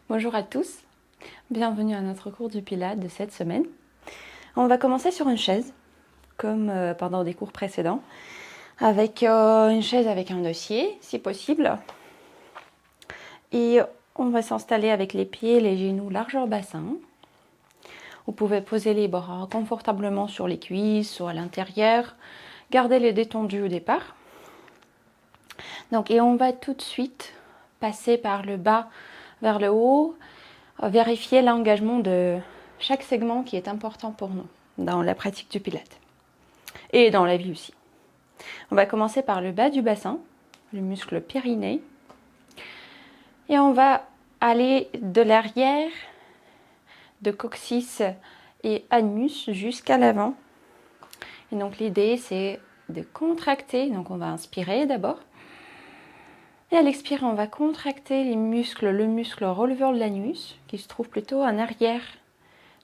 Bonjour à tous, bienvenue à notre cours du Pilates de cette semaine. On va commencer sur une chaise, comme pendant des cours précédents, avec une chaise avec un dossier, si possible. Et on va s'installer avec les pieds et les genoux largeur bassin. Vous pouvez poser les bras confortablement sur les cuisses ou à l'intérieur. Gardez les détendus au départ. Et on va tout de suite passer par le bas vers le haut, vérifier l'engagement de chaque segment qui est important pour nous dans la pratique du Pilates et dans la vie aussi. On va commencer par le bas du bassin, le muscle périnée, et on va aller de l'arrière, de coccyx et anus jusqu'à l'avant. Et donc l'idée c'est de contracter, donc on va inspirer d'abord, et à l'expirer on va contracter les muscles, le muscle releveur de l'anus qui se trouve plutôt en arrière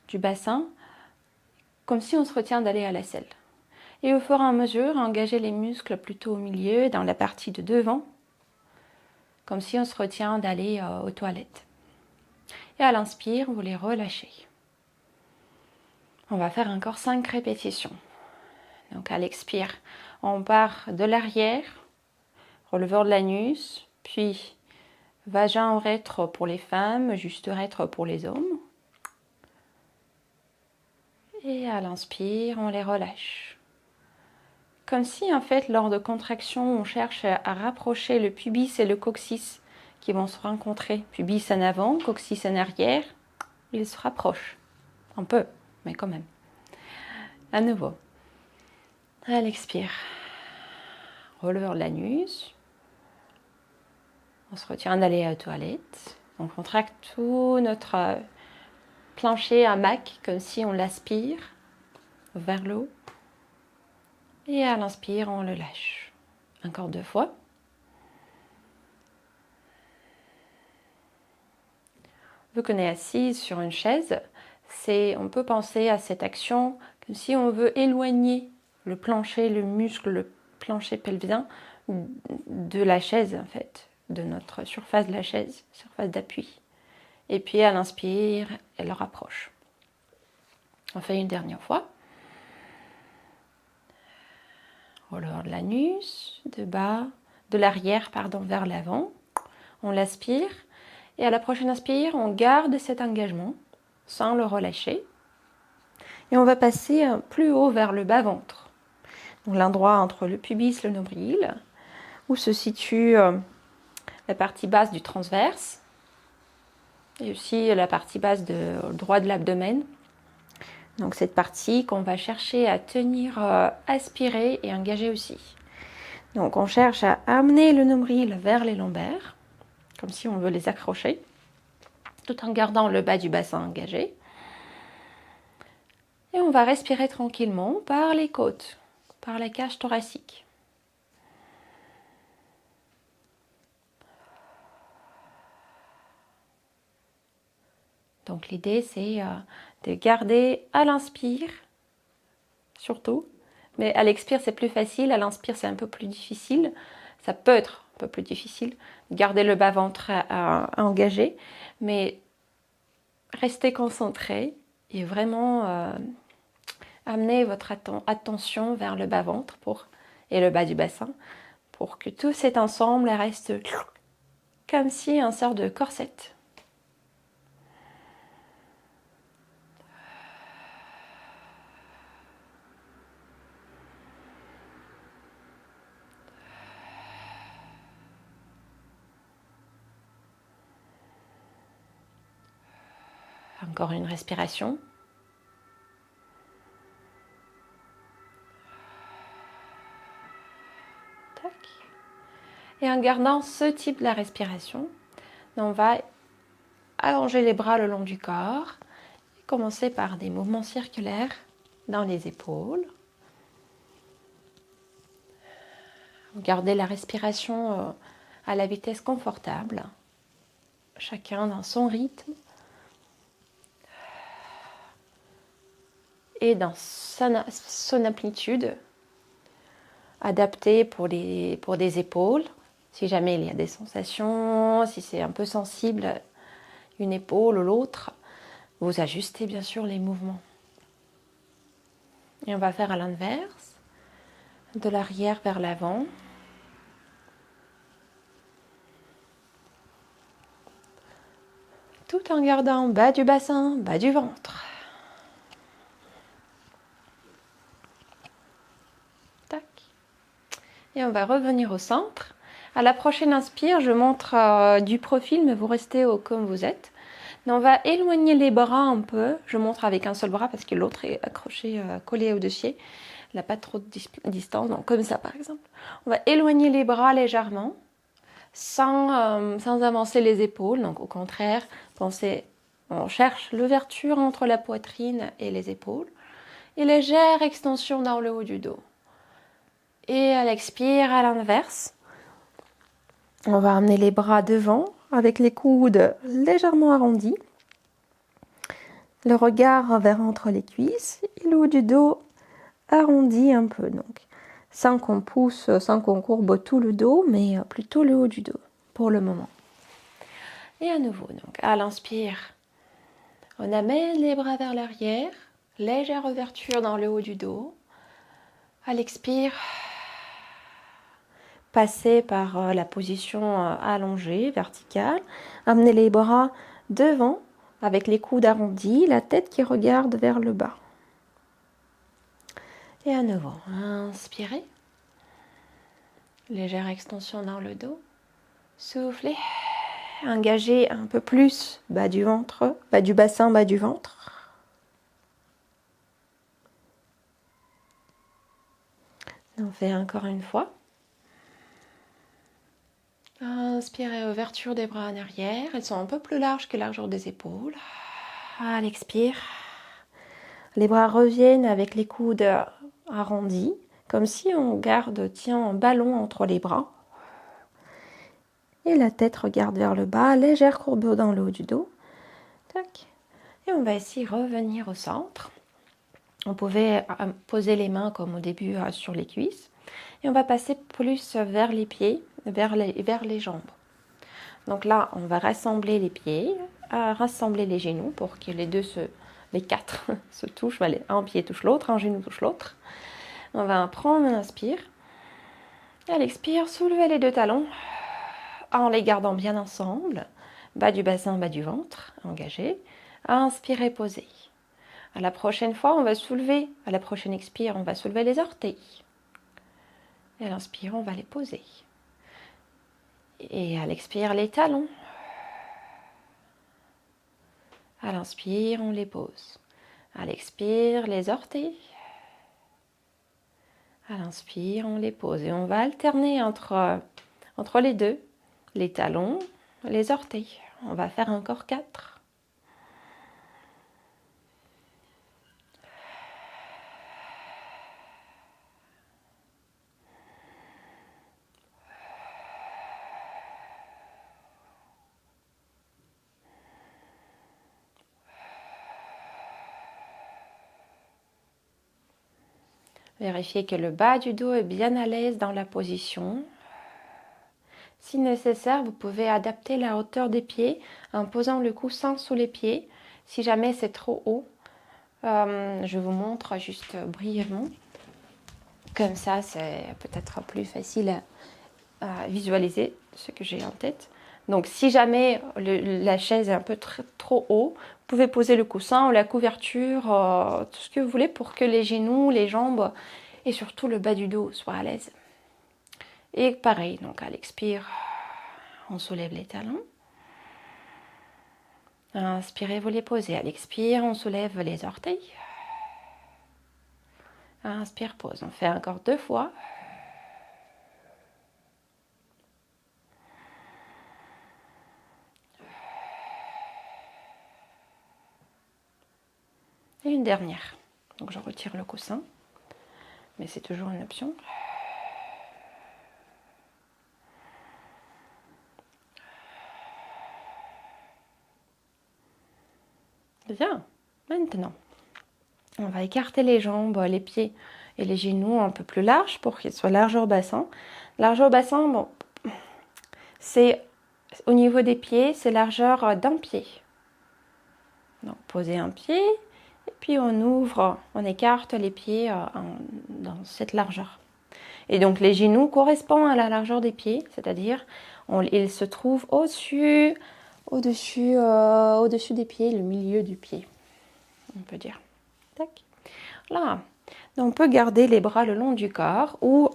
du bassin, comme si on se retient d'aller à la selle. Et au fur et à mesure, engager les muscles plutôt au milieu, dans la partie de devant, comme si on se retient d'aller aux toilettes. Et à l'inspire, vous les relâchez. On va faire encore 5 répétitions. Donc à l'expire, on part de l'arrière, releveur de l'anus, puis vagin rétro pour les femmes, juste rétro pour les hommes. Et à l'inspire, on les relâche. Comme si en fait lors de contraction on cherche à rapprocher le pubis et le coccyx qui vont se rencontrer. Pubis en avant, coccyx en arrière, ils se rapprochent. Un peu, mais quand même. À nouveau. À l'expire. Releveur de l'anus. On se retient d'aller à la toilette. On contracte tout notre plancher à mac comme si on l'aspire vers le haut. Et à l'inspire, on le lâche. Encore 2 fois. Vu qu'on est assise sur une chaise, on peut penser à cette action comme si on veut éloigner le plancher, le muscle, le plancher pelvien de la chaise en fait, de notre surface de la chaise, surface d'appui. Et puis à l'inspire, elle le rapproche. On fait une dernière fois. Releveur de l'anus, de l'arrière vers l'avant. On l'aspire. Et à la prochaine inspire, on garde cet engagement sans le relâcher. Et on va passer plus haut vers le bas-ventre. Donc l'endroit entre le pubis et le nombril, où se situe la partie basse du transverse. Et aussi la partie basse droit de l'abdomen. Donc cette partie qu'on va chercher à tenir, aspirer et engager aussi. Donc on cherche à amener le nombril vers les lombaires, comme si on veut les accrocher, tout en gardant le bas du bassin engagé. Et on va respirer tranquillement par les côtes, par la cage thoracique. Donc l'idée c'est de garder à l'inspire, surtout, mais à l'expire c'est plus facile, à l'inspire c'est un peu plus difficile, ça peut être un peu plus difficile, garder le bas-ventre engagé, mais restez concentré et vraiment amener votre attention vers le bas-ventre et le bas du bassin pour que tout cet ensemble reste comme si un sort de corset. Encore une respiration. Tac. Et en gardant ce type de respiration, on va allonger les bras le long du corps et commencer par des mouvements circulaires dans les épaules. Gardez la respiration à la vitesse confortable, chacun dans son rythme et dans son amplitude adaptée pour des épaules. Si jamais il y a des sensations, si c'est un peu sensible, une épaule ou l'autre, vous ajustez bien sûr les mouvements. Et on va faire à l'inverse, de l'arrière vers l'avant. Tout en gardant bas du bassin, bas du ventre. Tac. Et on va revenir au centre. À la prochaine inspire, je montre du profil, mais vous restez comme vous êtes. Et on va éloigner les bras un peu. Je montre avec un seul bras parce que l'autre est accroché, collé au dossier. Il n'a pas trop de distance, donc comme ça par exemple. On va éloigner les bras légèrement, sans avancer les épaules. Donc au contraire, pensez, on cherche l'ouverture entre la poitrine et les épaules. Et légère extension dans le haut du dos. Et à l'expire, à l'inverse, on va amener les bras devant avec les coudes légèrement arrondis. Le regard vers entre les cuisses et le haut du dos arrondi un peu. Donc, sans qu'on pousse, sans qu'on courbe tout le dos, mais plutôt le haut du dos pour le moment. Et à nouveau, donc à l'inspire, on amène les bras vers l'arrière, légère ouverture dans le haut du dos. À l'expire, passez par la position allongée, verticale. Amenez les bras devant avec les coudes arrondis, la tête qui regarde vers le bas. Et à nouveau, inspirez. Légère extension dans le dos. Soufflez. Engagez un peu plus bas du ventre, bas du bassin, bas du ventre. On fait encore une fois. Inspirez, ouverture des bras en arrière. Elles sont un peu plus larges que la largeur des épaules. À l'expire, les bras reviennent avec les coudes arrondis, comme si on tient un ballon entre les bras. Et la tête regarde vers le bas, légère courbure dans le haut du dos. Tac. Et on va ici revenir au centre. On pouvait poser les mains comme au début sur les cuisses. Et on va passer plus vers les pieds, vers les jambes. Donc là, on va rassembler les pieds, rassembler les genoux pour que les quatre se touchent. Un pied touche l'autre, un genou touche l'autre. On va prendre une inspire. Et à l'expire, soulevez les deux talons en les gardant bien ensemble. Bas du bassin, bas du ventre, engagé. Inspirez, posez. À la prochaine fois, on va soulever. À la prochaine expire, on va soulever les orteils. Et à l'inspire, on va les poser. Et à l'expire, les talons. À l'inspire, on les pose. À l'expire, les orteils. À l'inspire, on les pose. Et on va alterner entre les deux, les talons, les orteils. On va faire encore 4. Vérifiez que le bas du dos est bien à l'aise dans la position. Si nécessaire, vous pouvez adapter la hauteur des pieds en posant le coussin sous les pieds. Si jamais c'est trop haut, je vous montre juste brièvement. Comme ça, c'est peut-être plus facile à visualiser ce que j'ai en tête. Donc, si jamais la chaise est un peu trop haut, vous pouvez poser le coussin ou la couverture, tout ce que vous voulez pour que les genoux, les jambes et surtout le bas du dos soient à l'aise. Et pareil, donc à l'expire, on soulève les talons. Inspirez, vous les posez. À l'expire, on soulève les orteils. Inspire, pose. On fait encore 2 fois. Et une dernière. Donc je retire le coussin, mais c'est toujours une option. Bien. Maintenant, on va écarter les jambes, les pieds et les genoux un peu plus larges pour qu'ils soient largeur bassin. Largeur bassin, bon, c'est au niveau des pieds, c'est largeur d'un pied. Donc posez un pied et puis on ouvre, on écarte les pieds dans cette largeur. Et donc les genoux correspondent à la largeur des pieds, c'est-à-dire ils se trouvent au-dessus des pieds, le milieu du pied, on peut dire. Tac. Là, donc on peut garder les bras le long du corps ou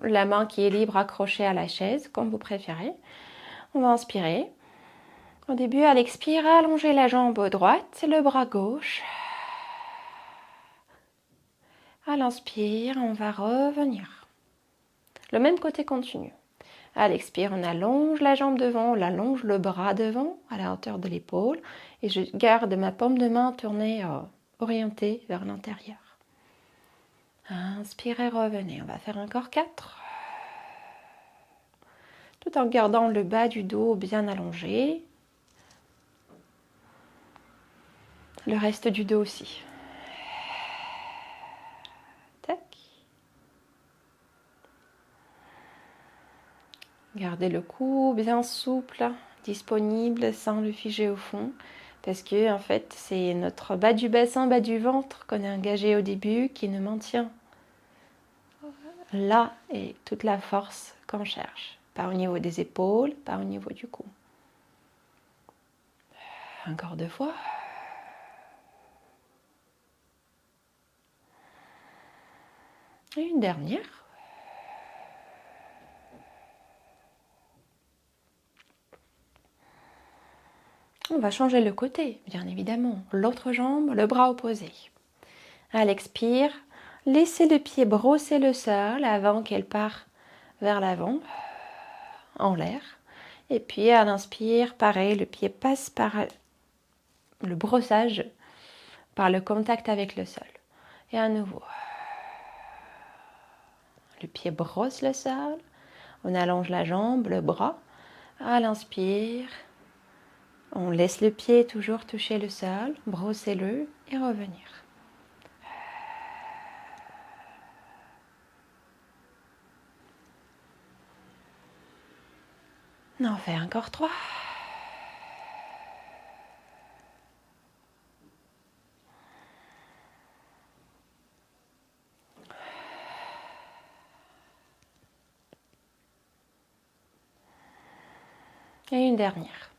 la main qui est libre accrochée à la chaise, comme vous préférez. On va inspirer. Au début, à l'expire, allongez la jambe droite, le bras gauche. À l'inspire, on va revenir. Le même côté continue. À l'expire, on allonge la jambe devant, on allonge le bras devant, à la hauteur de l'épaule. Et je garde ma paume de main tournée, orientée vers l'intérieur. Inspirez, revenez. On va faire encore 4. Tout en gardant le bas du dos bien allongé. Le reste du dos aussi. Tac. Gardez le cou bien souple, disponible, sans le figer au fond. Parce que, en fait, c'est notre bas du bassin, bas du ventre qu'on a engagé au début qui nous maintient là et toute la force qu'on cherche. Pas au niveau des épaules, pas au niveau du cou. Encore 2 fois. Et une dernière. On va changer le côté, bien évidemment. L'autre jambe, le bras opposé. À l'expire, laissez le pied brosser le sol avant qu'elle parte vers l'avant, en l'air. Et puis à l'inspire, pareil, le pied passe par le brossage, par le contact avec le sol. Et à nouveau, le pied brosse le sol, on allonge la jambe, le bras. À l'inspire, on laisse le pied toujours toucher le sol, brossez-le et revenir. On en fait encore 3. Et une dernière.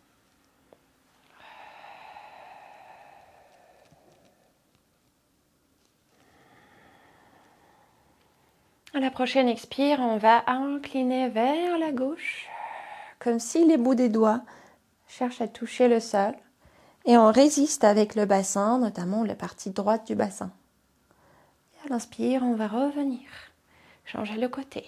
À la prochaine expire, on va incliner vers la gauche, comme si les bouts des doigts cherchent à toucher le sol. Et on résiste avec le bassin, notamment la partie droite du bassin. Et à l'inspire, on va revenir. Changer le côté.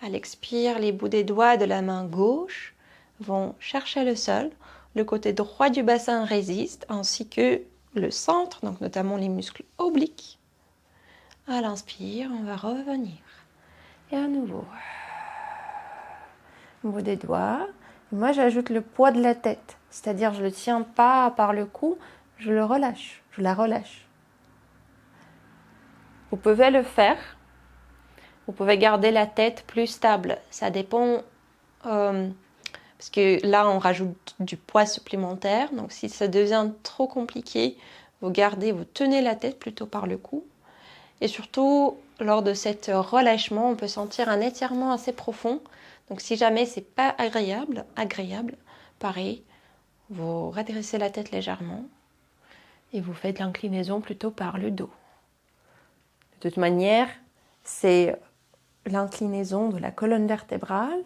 À l'expire, les bouts des doigts de la main gauche vont chercher le sol. Le côté droit du bassin résiste, ainsi que le centre, donc notamment les muscles obliques. À l'inspire, on va revenir. Et à nouveau. Au bout des doigts. Et moi, j'ajoute le poids de la tête. C'est-à-dire, je ne le tiens pas par le cou, je le relâche. Je la relâche. Vous pouvez le faire. Vous pouvez garder la tête plus stable. Ça dépend, parce que là, on rajoute du poids supplémentaire. Donc, si ça devient trop compliqué, vous tenez la tête plutôt par le cou. Et surtout, lors de cet relâchement, on peut sentir un étirement assez profond. Donc, si jamais c'est pas agréable, pareil, vous redressez la tête légèrement et vous faites l'inclinaison plutôt par le dos. De toute manière, c'est l'inclinaison de la colonne vertébrale,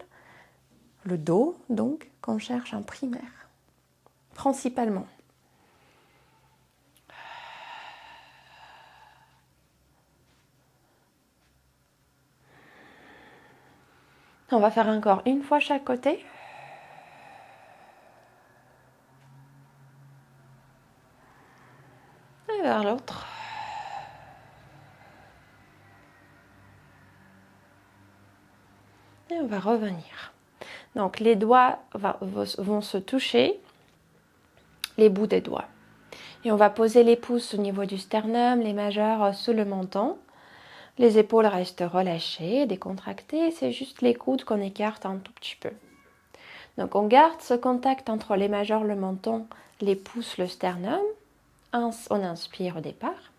le dos, donc, qu'on cherche en primaire, principalement. On va faire encore une fois chaque côté. Et vers l'autre. Et on va revenir. Donc les doigts vont se toucher, les bouts des doigts. Et on va poser les pouces au niveau du sternum, les majeurs sous le menton. Les épaules restent relâchées, décontractées. C'est juste les coudes qu'on écarte un tout petit peu. Donc on garde ce contact entre les majeurs, le menton, les pouces, le sternum. On inspire au départ.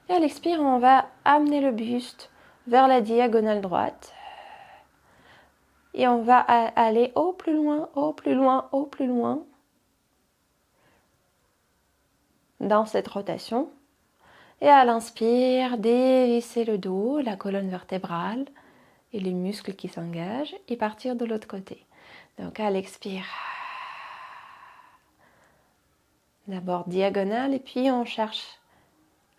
Et à l'expire, on va amener le buste vers la diagonale droite. Et on va aller au plus loin, au plus loin, au plus loin dans cette rotation. Et à l'inspire, dévisser le dos, la colonne vertébrale et les muscles qui s'engagent et partir de l'autre côté. Donc à l'expire, d'abord diagonale et puis on cherche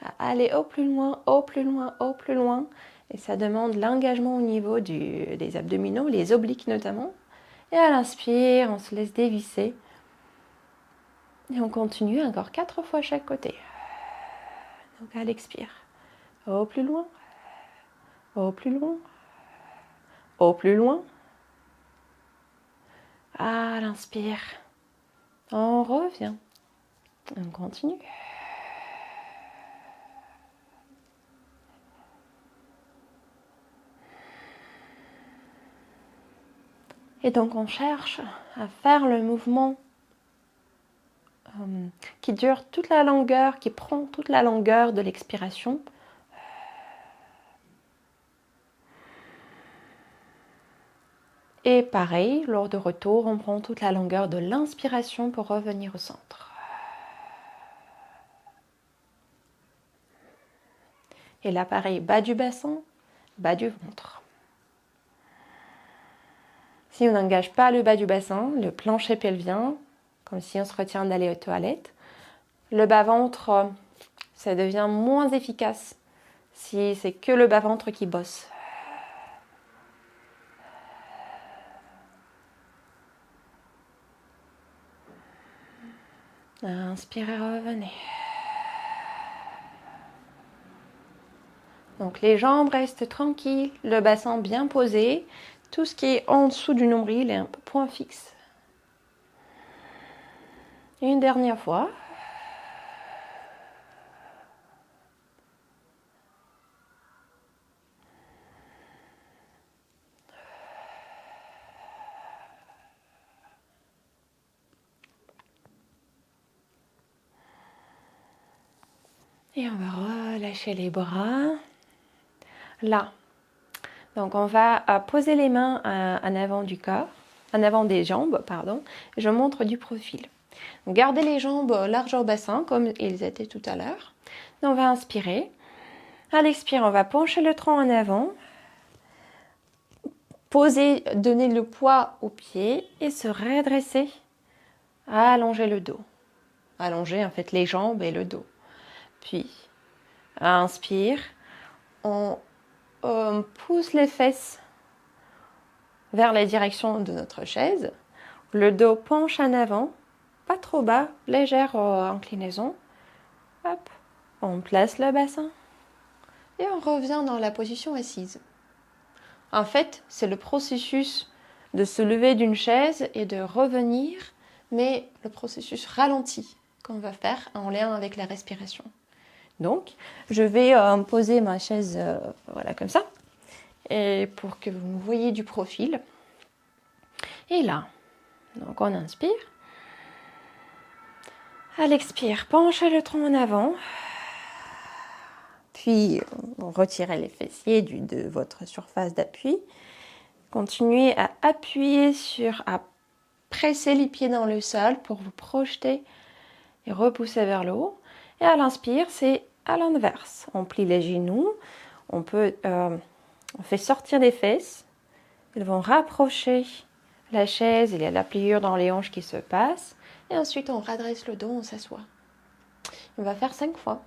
à aller au plus loin, au plus loin, au plus loin. Et ça demande l'engagement au niveau des abdominaux, les obliques notamment. Et à l'inspire, on se laisse dévisser. Et on continue encore 4 fois chaque côté. Donc à l'expire, au plus loin, au plus loin, au plus loin. À l'inspire, on revient. On continue. Et donc on cherche à faire le mouvement qui dure toute la longueur, qui prend toute la longueur de l'expiration. Et pareil, lors de retour, on prend toute la longueur de l'inspiration pour revenir au centre. Et là, pareil, bas du bassin, bas du ventre. Si on n'engage pas le bas du bassin, le plancher pelvien, comme si on se retient d'aller aux toilettes, le bas-ventre, ça devient moins efficace si c'est que le bas-ventre qui bosse. Inspirez, revenez. Donc les jambes restent tranquilles, le bassin bien posé. Tout ce qui est en dessous du nombril est un peu point fixe. Et une dernière fois. Et on va relâcher les bras. Là. Donc on va poser les mains en avant du corps, en avant des jambes, pardon. Je montre du profil. Gardez les jambes largeur bassin comme ils étaient tout à l'heure. On va inspirer. À l'expire, on va pencher le tronc en avant. Poser, donner le poids aux pieds et se redresser. Allonger le dos. Allonger en fait les jambes et le dos. Puis, inspire. On pousse les fesses vers la direction de notre chaise. Le dos penche en avant, pas trop bas, légère inclinaison. Hop, on place le bassin et on revient dans la position assise. En fait, c'est le processus de se lever d'une chaise et de revenir, mais le processus ralenti qu'on va faire en lien avec la respiration. Donc, je vais poser ma chaise voilà, comme ça, et pour que vous voyez du profil. Et là, donc on inspire. À l'expire, penchez le tronc en avant. Puis, retirez les fessiers de votre surface d'appui. Continuez à appuyer à presser les pieds dans le sol pour vous projeter et repousser vers le haut. Et à l'inspire, c'est à l'inverse. On plie les genoux, on fait sortir les fesses. Ils vont rapprocher la chaise, il y a la pliure dans les hanches qui se passe. Et ensuite, on redresse le dos, on s'assoit. On va faire 5 fois.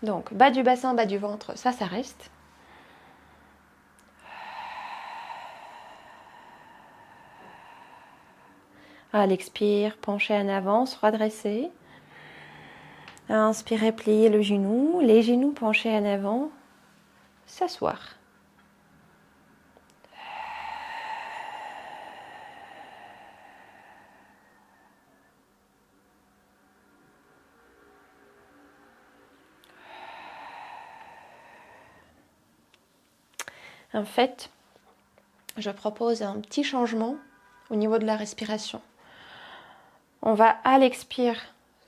Donc, bas du bassin, bas du ventre, ça reste. À l'expire, pencher en avant, se redresser. Inspirez, plier le genou, les genoux penchés en avant, s'asseoir. En fait, je propose un petit changement au niveau de la respiration. On va à l'expire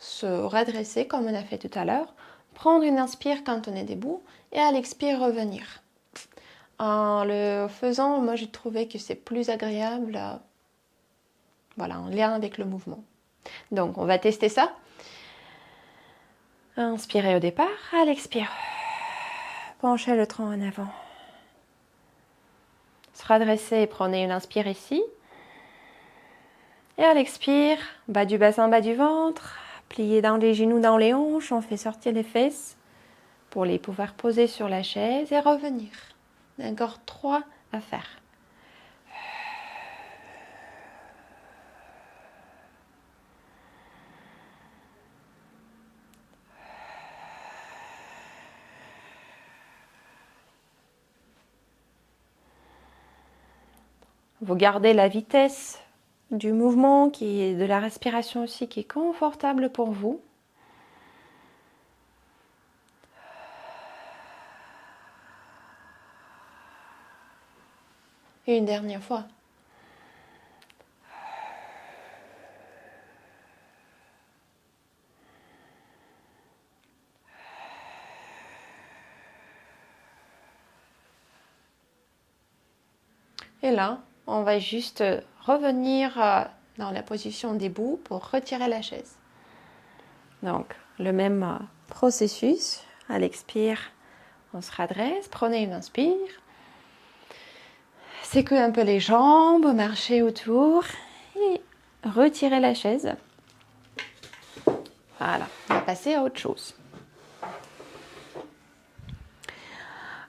se redresser comme on a fait tout à l'heure, prendre une inspire quand on est debout et à l'expire revenir. En le faisant, moi j'ai trouvé que c'est plus agréable, voilà, en lien avec le mouvement. Donc on va tester ça. Inspirez au départ, à l'expire. Penchez le tronc en avant. Se redresser et prenez une inspire ici. Et à l'expire, bas du bassin, bas du ventre. Pliez dans les genoux, dans les hanches. On fait sortir les fesses pour les pouvoir poser sur la chaise et revenir. Encore 3 à faire. Vous gardez la vitesse du mouvement, de la respiration aussi, qui est confortable pour vous. Et une dernière fois. Et là, on va juste revenir dans la position debout pour retirer la chaise. Donc, le même processus. À l'expire, on se redresse, prenez une inspire. Secouez un peu les jambes, marchez autour et retirez la chaise. Voilà, on va passer à autre chose.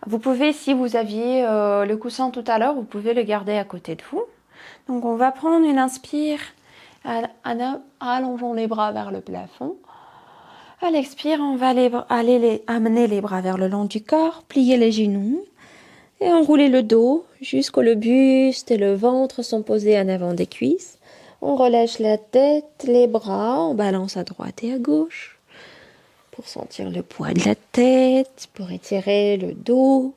Vous pouvez, si vous aviez le coussin tout à l'heure, vous pouvez le garder à côté de vous. Donc on va prendre une inspire en allongeant les bras vers le plafond. À l'expire, on va amener les bras vers le long du corps, plier les genoux et enrouler le dos jusqu'au le buste et le ventre sont posés en avant des cuisses. On relâche la tête, les bras, on balance à droite et à gauche pour sentir le poids de la tête, pour étirer le dos.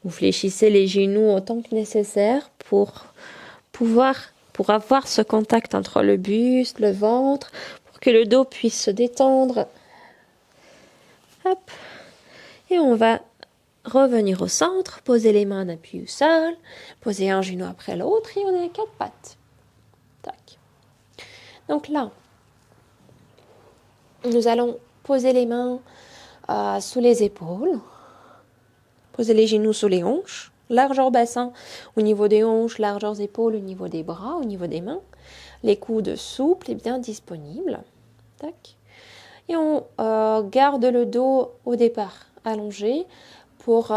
Vous fléchissez les genoux autant que nécessaire pour avoir ce contact entre le buste, le ventre, pour que le dos puisse se détendre. Hop. Et on va revenir au centre, poser les mains en appui au sol, poser un genou après l'autre et on est à 4 pattes. Tac. Donc là, nous allons poser les mains sous les épaules, poser les genoux sous les hanches, largeur bassin au niveau des hanches, largeur épaules au niveau des bras, au niveau des mains, les coudes souples et bien disponibles. Tac. Et on garde le dos au départ allongé pour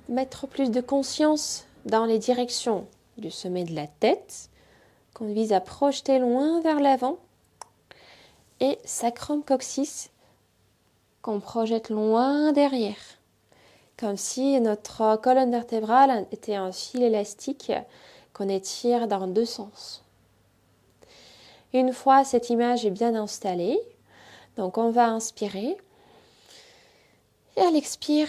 mettre plus de conscience dans les directions du sommet de la tête, qu'on vise à projeter loin vers l'avant, et sacrum coccyx, qu'on projette loin derrière, comme si notre colonne vertébrale était un fil élastique qu'on étire dans 2 sens. Une fois cette image est bien installée, donc on va inspirer, et à l'expire,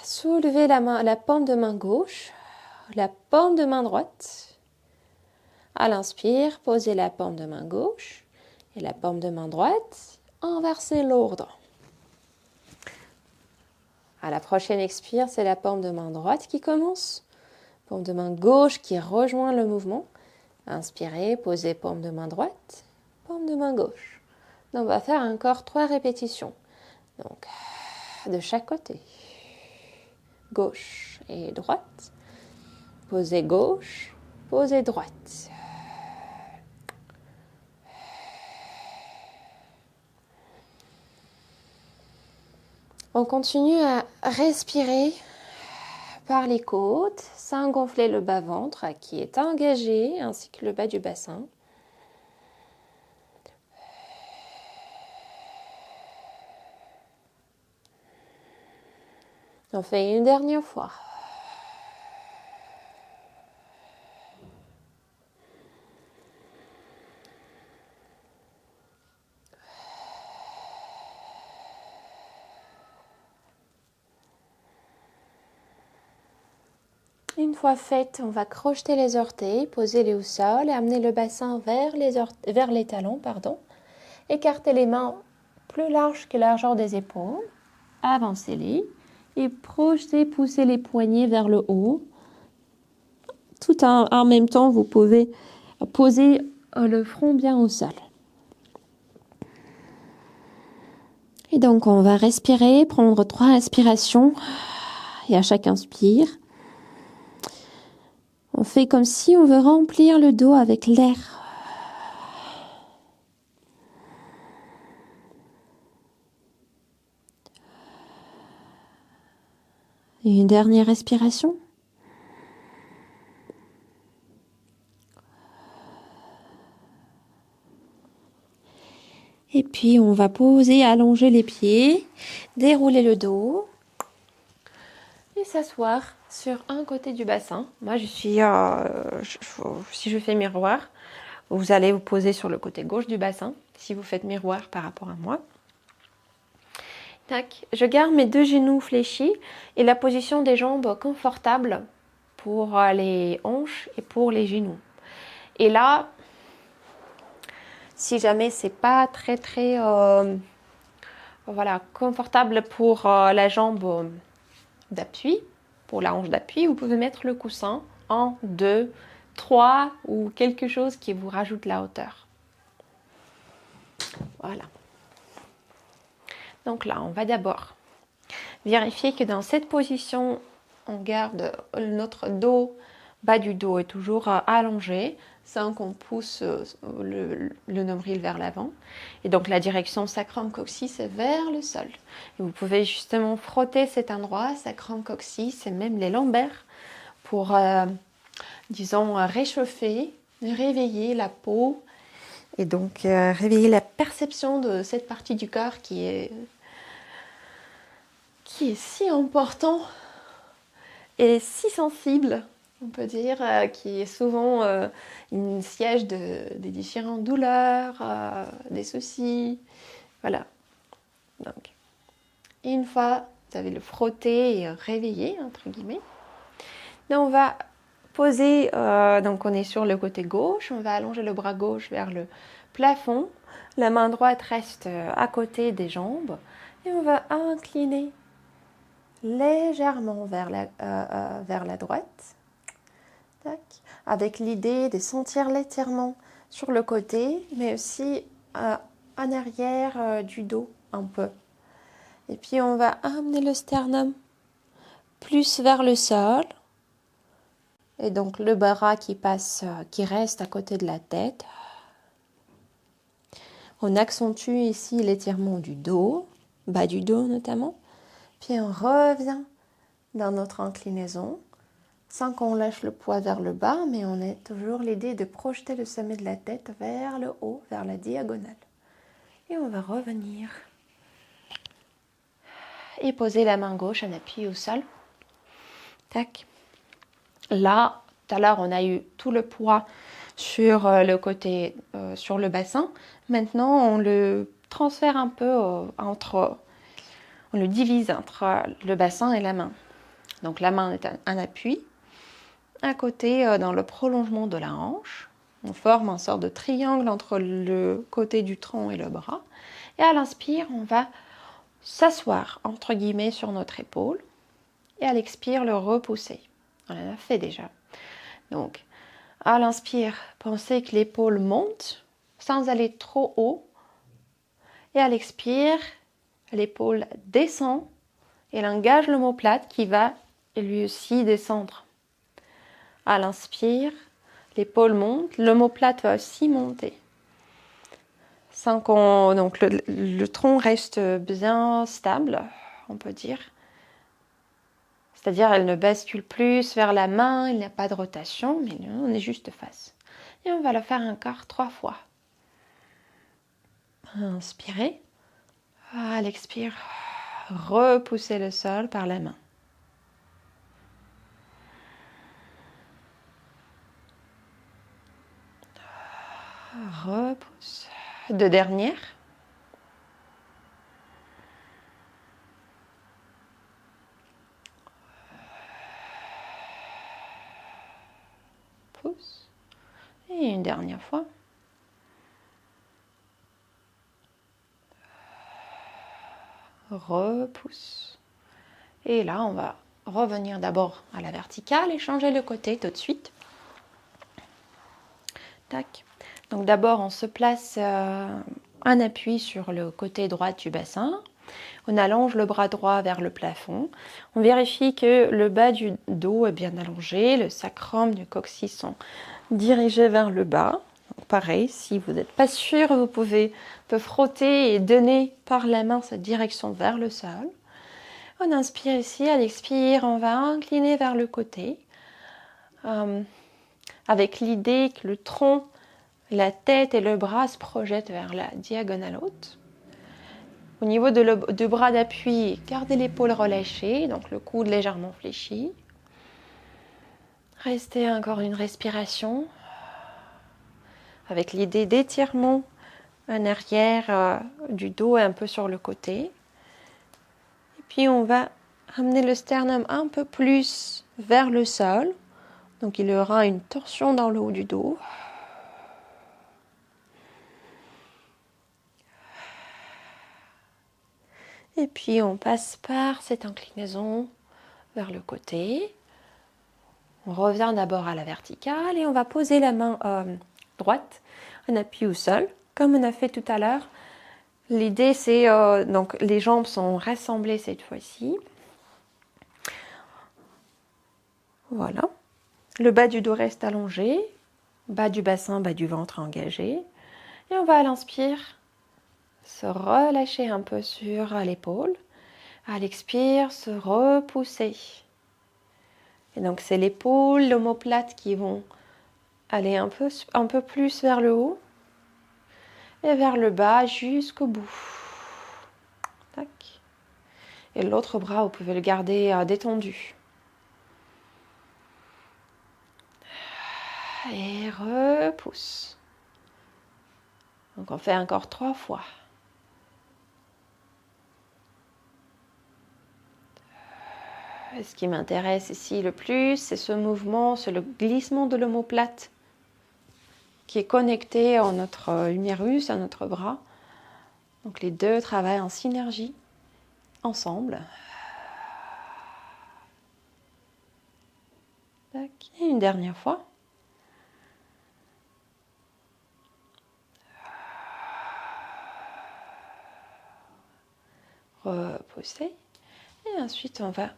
soulevez la paume de main gauche, la paume de main droite. À l'inspire, posez la paume de main gauche et la paume de main droite. Inversez l'ordre. À la prochaine expire, c'est la paume de main droite qui commence. Paume de main gauche qui rejoint le mouvement. Inspirez, posez paume de main droite, paume de main gauche. Donc, on va faire encore 3 répétitions. Donc, de chaque côté. Gauche et droite. Posez gauche, posez droite. On continue à respirer par les côtes sans gonfler le bas-ventre qui est engagé ainsi que le bas du bassin. On fait une dernière fois. Une fois faite, on va crocheter les orteils, poser les au sol et amener le bassin vers les talons, pardon. Écarter les mains plus larges que la largeur des épaules. Avancez-les et projetez, poussez les poignets vers le haut. Tout en même temps, vous pouvez poser le front bien au sol. Et donc, on va respirer, prendre 3 respirations. Et à chaque inspire, on fait comme si on veut remplir le dos avec l'air. Et une dernière respiration. Et puis, on va poser, allonger les pieds, dérouler le dos et s'asseoir sur un côté du bassin. Moi, si je fais miroir, vous allez vous poser sur le côté gauche du bassin, si vous faites miroir par rapport à moi. Tac. Je garde mes 2 genoux fléchis et la position des jambes confortable pour les hanches et pour les genoux. Et là, si jamais c'est pas très confortable pour la jambe d'appui, pour la hanche d'appui, vous pouvez mettre le coussin en 2, 3 ou quelque chose qui vous rajoute la hauteur. Voilà. Donc là, on va d'abord vérifier que dans cette position, on garde notre dos, bas du dos est toujours allongé, sans qu'on pousse le nombril vers l'avant. Et donc la direction sacrum-coccyx est vers le sol. Et vous pouvez justement frotter cet endroit, sacrum-coccyx et même les lombaires, pour, disons, réchauffer, réveiller la peau et donc réveiller la perception de cette partie du corps qui est si important et si sensible, on peut dire, qui est souvent une siège des différentes douleurs, des soucis. Voilà. Donc, une fois vous avez le frotté et réveillé, entre guillemets, là, on va poser, donc on est sur le côté gauche, on va allonger le bras gauche vers le plafond, la main droite reste à côté des jambes et on va incliner légèrement vers la droite, tac, avec l'idée de sentir l'étirement sur le côté, mais aussi en arrière du dos un peu. Et puis on va amener le sternum plus vers le sol, et donc le bras qui reste à côté de la tête. On accentue ici l'étirement du dos, bas du dos notamment. Puis on revient dans notre inclinaison, sans qu'on lâche le poids vers le bas, mais on a toujours l'idée de projeter le sommet de la tête vers le haut, vers la diagonale. Et on va revenir et poser la main gauche en appui au sol. Tac. Là, tout à l'heure, on a eu tout le poids sur le côté, sur le bassin. Maintenant, on le transfère un peu on le divise entre le bassin et la main. Donc la main est un appui. À côté, dans le prolongement de la hanche, on forme une sorte de triangle entre le côté du tronc et le bras. Et à l'inspire, on va s'asseoir, entre guillemets, sur notre épaule. Et à l'expire, le repousser. On en a fait déjà. Donc, à l'inspire, pensez que l'épaule monte sans aller trop haut. Et à l'expire, l'épaule descend et elle engage l'omoplate qui va lui aussi descendre. À l'inspire, l'épaule monte, l'omoplate va aussi monter. Sans qu'on, donc le tronc reste bien stable, on peut dire. C'est-à-dire, elle ne bascule plus vers la main, il n'y a pas de rotation, mais nous, on est juste face. Et on va le faire encore 3 fois. Inspirez. À l'expire, repoussez le sol par la main. Repousse. 2 dernières. Et une dernière fois. Repousse. Et là, on va revenir d'abord à la verticale et changer le côté tout de suite. Tac. Donc d'abord, on se place un appui sur le côté droit du bassin. On allonge le bras droit vers le plafond. On vérifie que le bas du dos est bien allongé, le sacrum du coccyx sont dirigés vers le bas. Donc pareil, si vous n'êtes pas sûr, vous pouvez frotter et donner par la main cette direction vers le sol. On inspire ici, à l'expire, on va incliner vers le côté, avec l'idée que le tronc, la tête et le bras se projettent vers la diagonale haute. Au niveau du bras d'appui, gardez l'épaule relâchée, donc le coude légèrement fléchi. Restez encore une respiration, avec l'idée d'étirement en arrière du dos et un peu sur le côté. Et puis on va ramener le sternum un peu plus vers le sol. Donc il y aura une torsion dans le haut du dos. Et puis on passe par cette inclinaison vers le côté. On revient d'abord à la verticale et on va poser la main droite en appui au sol, comme on a fait tout à l'heure. L'idée c'est, donc les jambes sont rassemblées cette fois-ci. Voilà. Le bas du dos reste allongé, bas du bassin, bas du ventre engagé. Et on va à l'inspire se relâcher un peu sur l'épaule. À l'expire, se repousser. Et donc c'est l'épaule, l'omoplate qui vont aller un peu plus vers le haut et vers le bas jusqu'au bout. Tac. Et l'autre bras, vous pouvez le garder détendu. Et repousse. Donc on fait encore 3 fois. Et ce qui m'intéresse ici le plus, c'est ce mouvement, c'est le glissement de l'omoplate qui est connecté à notre humérus, à notre bras. Donc les deux travaillent en synergie, ensemble. Tac. Et une dernière fois. Repousser. Et ensuite, on va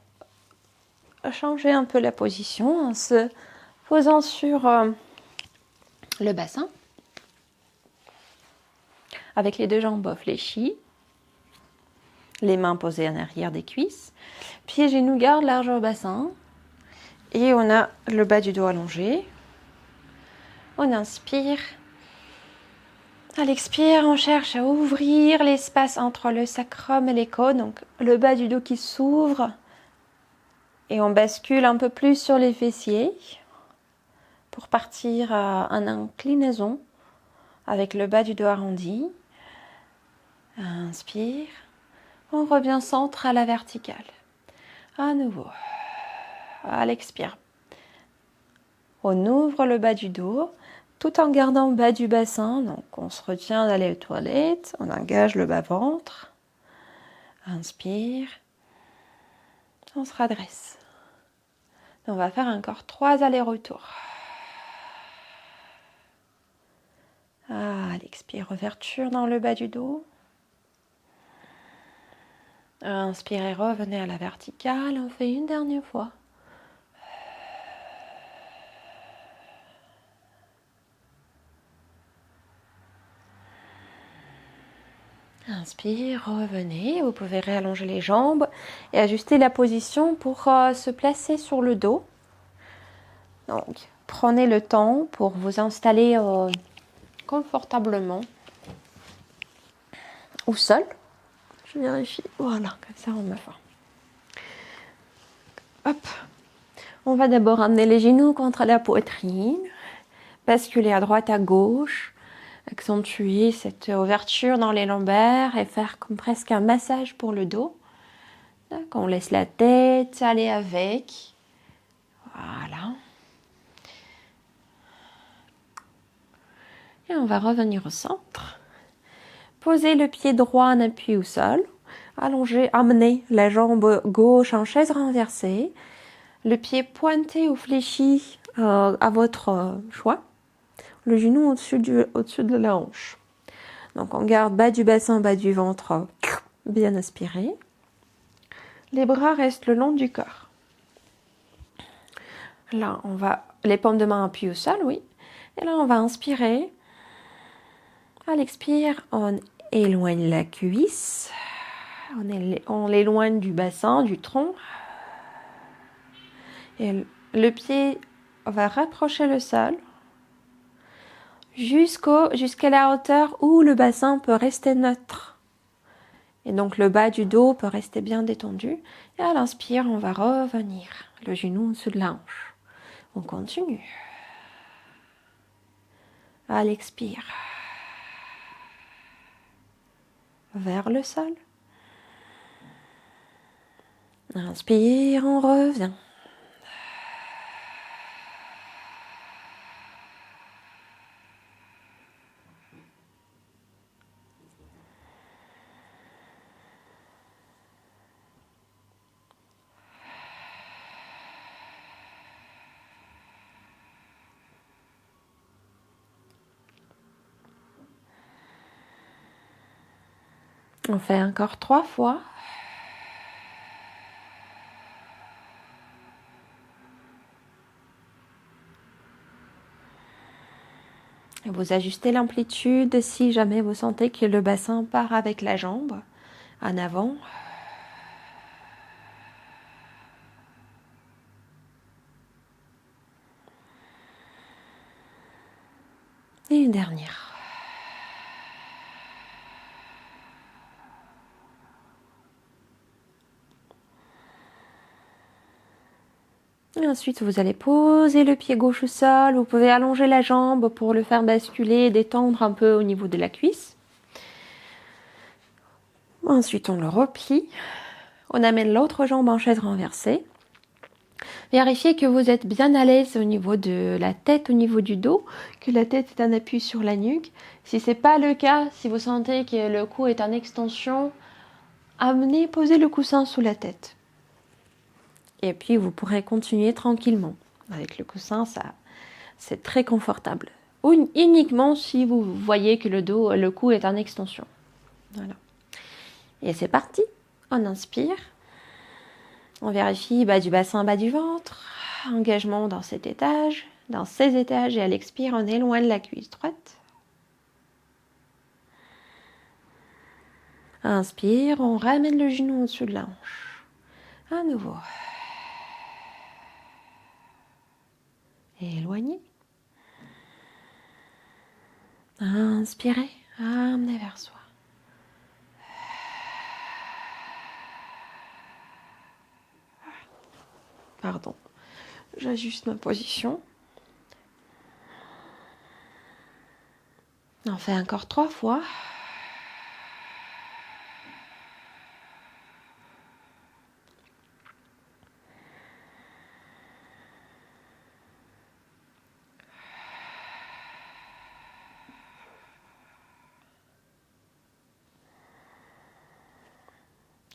changer un peu la position en se posant sur le bassin avec les deux jambes fléchies, les mains posées en arrière des cuisses, pieds genoux garde largeur bassin et on a le bas du dos allongé. On inspire. À l'expire, on cherche à ouvrir l'espace entre le sacrum et les côtes, donc le bas du dos qui s'ouvre. Et on bascule un peu plus sur les fessiers pour partir en inclinaison avec le bas du dos arrondi. Inspire. On revient centre à la verticale. À nouveau. À l'expire. On ouvre le bas du dos tout en gardant le bas du bassin. Donc on se retient d'aller aux toilettes. On engage le bas-ventre. Inspire. On se redresse. On va faire encore 3 allers-retours. À l'expire, ouverture dans le bas du dos. Inspirez, revenez à la verticale. On fait une dernière fois. Inspire, revenez. Vous pouvez réallonger les jambes et ajuster la position pour se placer sur le dos. Donc, prenez le temps pour vous installer confortablement au sol. Je vérifie. Voilà, comme ça on me voit. Hop. On va d'abord amener les genoux contre la poitrine, basculer à droite, à gauche, accentuer cette ouverture dans les lombaires et faire comme presque un massage pour le dos. Donc, on laisse la tête aller avec. Voilà. Et on va revenir au centre. Posez le pied droit en appui au sol. Allongez, amenez la jambe gauche en chaise renversée. Le pied pointé ou fléchi à votre choix. Le genou au-dessus de la hanche. Donc on garde bas du bassin, bas du ventre, bien aspiré. Les bras restent le long du corps. Là, on va les paumes de main appuyées au sol, oui. Et là, on va inspirer. À l'expire, on éloigne la cuisse. On l'éloigne du bassin, du tronc. Et le pied va rapprocher le sol jusqu'à la hauteur où le bassin peut rester neutre. Et donc le bas du dos peut rester bien détendu. Et à l'inspire, on va revenir. Le genou au-dessus de la hanche. On continue. À l'expire. Vers le sol. Inspire, on revient. On fait encore 3 fois. Et vous ajustez l'amplitude si jamais vous sentez que le bassin part avec la jambe en avant. Et une dernière. Et ensuite, vous allez poser le pied gauche au sol. Vous pouvez allonger la jambe pour le faire basculer et détendre un peu au niveau de la cuisse. Ensuite, on le replie. On amène l'autre jambe en chaise renversée. Vérifiez que vous êtes bien à l'aise au niveau de la tête, au niveau du dos, que la tête est en appui sur la nuque. Si ce n'est pas le cas, si vous sentez que le cou est en extension, posez le coussin sous la tête. Et puis, vous pourrez continuer tranquillement. Avec le coussin, c'est très confortable. Ou uniquement si vous voyez que le cou est en extension. Voilà. Et c'est parti. On inspire. On vérifie bas du bassin, bas du ventre. Engagement dans cet étage, dans ces étages. Et à l'expire, on éloigne la cuisse droite. Inspire, on ramène le genou au-dessus de la hanche. À nouveau. Éloignez. Inspirez, amenez vers soi. Pardon, j'ajuste ma position. On fait encore 3 fois.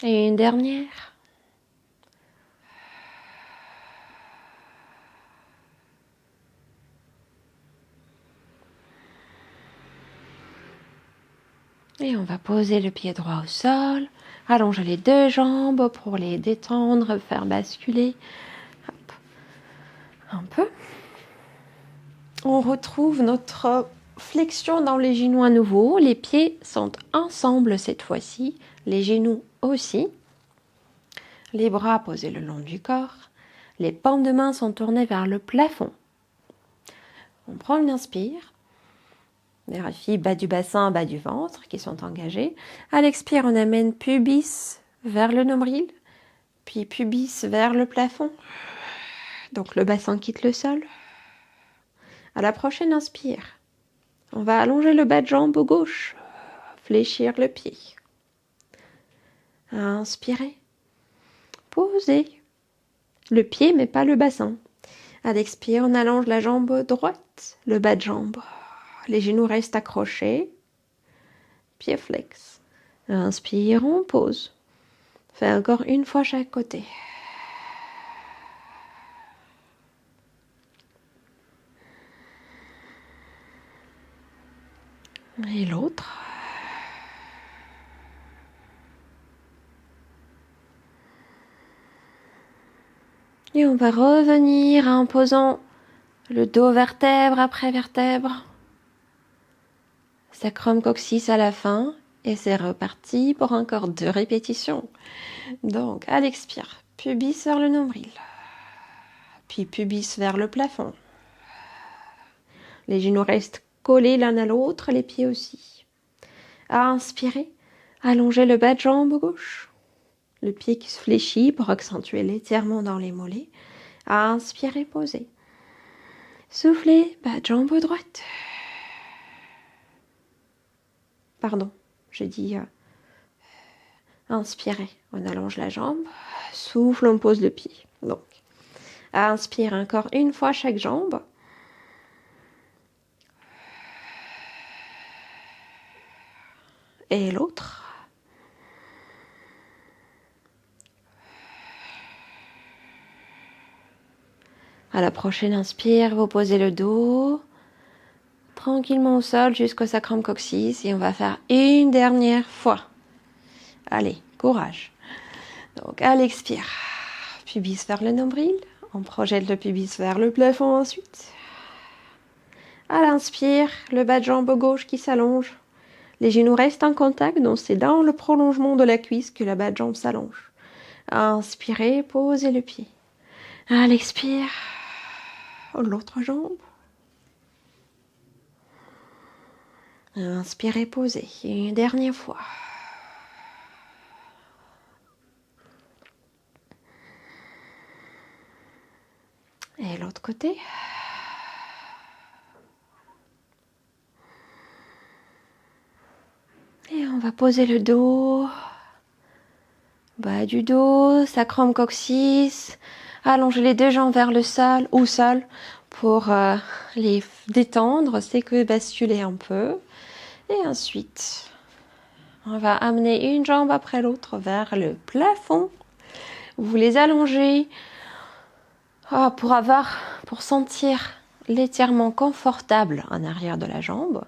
Et une dernière. Et on va poser le pied droit au sol, allonger les 2 jambes pour les détendre, faire basculer. Hop. Un peu. On retrouve notre flexion dans les genoux à nouveau. Les pieds sont ensemble cette fois-ci, les genoux aussi. Les bras posés le long du corps. Les paumes de main sont tournées vers le plafond. On prend une inspire. Vérifie bas du bassin, bas du ventre qui sont engagés. À l'expire, on amène pubis vers le nombril, puis pubis vers le plafond. Donc le bassin quitte le sol. À la prochaine inspire, on va allonger le bas de jambe gauche, fléchir le pied. Inspirez, posez le pied mais pas le bassin. À l'expire, on allonge la jambe droite, le bas de jambe. Les genoux restent accrochés. Pieds flex. Inspire, on pose. Fais encore une fois chaque côté. Et l'autre. Et on va revenir en posant le dos vertèbre après vertèbre. Sacrum coccyx à la fin. Et c'est reparti pour encore 2 répétitions. Donc, à l'expire, pubis vers le nombril. Puis pubis vers le plafond. Les genoux restent collés l'un à l'autre, les pieds aussi. À inspirer, allongez le bas de jambe gauche. Le pied qui se fléchit pour accentuer l'étirement dans les mollets. À inspirer, posez. Soufflez, bas de jambe droite. Pardon, je dis inspirez, on allonge la jambe. Souffle, on pose le pied. Donc, à inspirer encore une fois chaque jambe. Et l'autre. À la prochaine inspire, vous posez le dos tranquillement au sol jusqu'au sacrum coccyx et on va faire une dernière fois. Allez, courage. Donc à l'expire, pubis vers le nombril, on projette le pubis vers le plafond ensuite. À l'inspire, le bas de jambe gauche qui s'allonge. Les genoux restent en contact, donc c'est dans le prolongement de la cuisse que la bas de jambe s'allonge. Inspirez, posez le pied. À l'expire, l'autre jambe. Inspirez, posez. Une dernière fois. Et l'autre côté. Et on va poser le dos. Bas du dos, sacrum coccyx. Allongez les 2 jambes vers le sol ou sol pour les détendre, c'est que basculer un peu. Et ensuite, on va amener une jambe après l'autre vers le plafond. Vous les allongez pour sentir l'étirement confortable en arrière de la jambe.